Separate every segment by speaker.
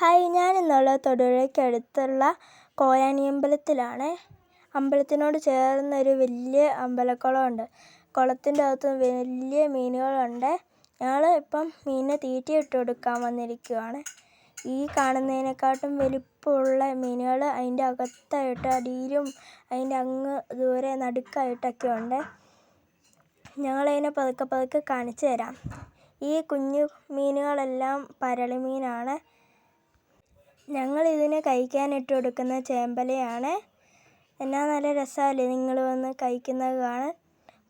Speaker 1: Hi, ഞാനിന്നുള്ളത് തൊടുപുഴയ്ക്കടുത്തുള്ള കോയാണി അമ്പലത്തിലാണ്. അമ്പലത്തിനോട് ചേർന്നൊരു വലിയ അമ്പലക്കുളമുണ്ട്. കുളത്തിൻ്റെ അകത്ത് വലിയ മീനുകളുണ്ട്. ഞങ്ങൾ ഇപ്പം മീനിന് തീറ്റ ഇട്ട് കൊടുക്കാൻ വന്നിരിക്കുകയാണ്. ഈ കാണുന്നതിനെക്കാട്ടും വലിപ്പമുള്ള മീനുകൾ അതിൻ്റെ അകത്തായിട്ട് അടിയിലും അതിൻ്റെ അങ്ങ് ദൂരെ നടുക്കായിട്ടൊക്കെ ഉണ്ട്. ഞങ്ങളതിനെ പതുക്കെ പതുക്കെ കാണിച്ചു തരാം. ഈ കുഞ്ഞു മീനുകളെല്ലാം പരളി മീനാണ്. ഞങ്ങളിതിന് കഴിക്കാനിട്ട് കൊടുക്കുന്ന ചേമ്പലയാണ്. എന്നാ നല്ല രസമല്ലേ നിങ്ങൾ വന്ന് കഴിക്കുന്നത് കാണാൻ.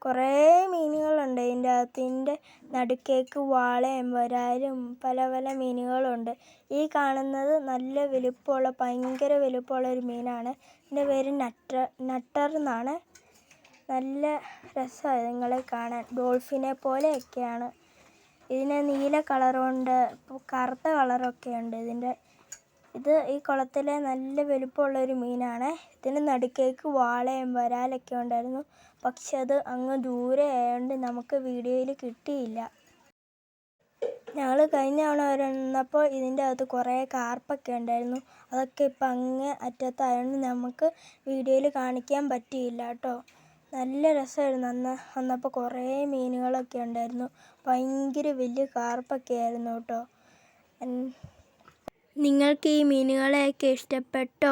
Speaker 1: കുറേ മീനുകളുണ്ട് ഇതിൻ്റെ അകത്ത്. ഇതിൻ്റെ നടുക്കേക്ക് വാളയും വരാലും പല പല മീനുകളുണ്ട്. ഈ കാണുന്നത് നല്ല വലുപ്പമുള്ള ഭയങ്കര വലുപ്പമുള്ള ഒരു മീനാണ്. ഇതിൻ്റെ പേര് നട്ടർ എന്നാണ്. നല്ല രസമാണ് നിങ്ങളെ കാണാൻ. ഡോൾഫിനെ പോലെയൊക്കെയാണ്. ഇതിന് നീല കളറുണ്ട്, കറുത്ത കളറൊക്കെ ഉണ്ട്. ഈ കുളത്തിലെ നല്ല വലുപ്പമുള്ളൊരു മീനാണ്. ഇതിന് നടുക്കേക്ക് വാളയും വരാലൊക്കെ ഉണ്ടായിരുന്നു. പക്ഷെ അത് അങ്ങ് ദൂരെ ആയതുകൊണ്ട് നമുക്ക് വീഡിയോയിൽ കിട്ടിയില്ല. ഞങ്ങൾ കഴിഞ്ഞ തവണ വന്നപ്പോൾ ഇതിൻ്റെ അകത്ത് കുറേ കാർപ്പൊക്കെ ഉണ്ടായിരുന്നു. അതൊക്കെ ഇപ്പം അങ്ങേ അറ്റത്തായതുകൊണ്ട് നമുക്ക് വീഡിയോയിൽ കാണിക്കാൻ പറ്റിയില്ല കേട്ടോ. നല്ല രസമായിരുന്നു. വന്നപ്പോൾ കുറേ മീനുകളൊക്കെ ഉണ്ടായിരുന്നു. ഭയങ്കര വലിയ കാർപ്പൊക്കെ ആയിരുന്നു കേട്ടോ. നിങ്ങൾക്ക് ഈ മീനുകളെയൊക്കെ ഇഷ്ടപ്പെട്ടോ?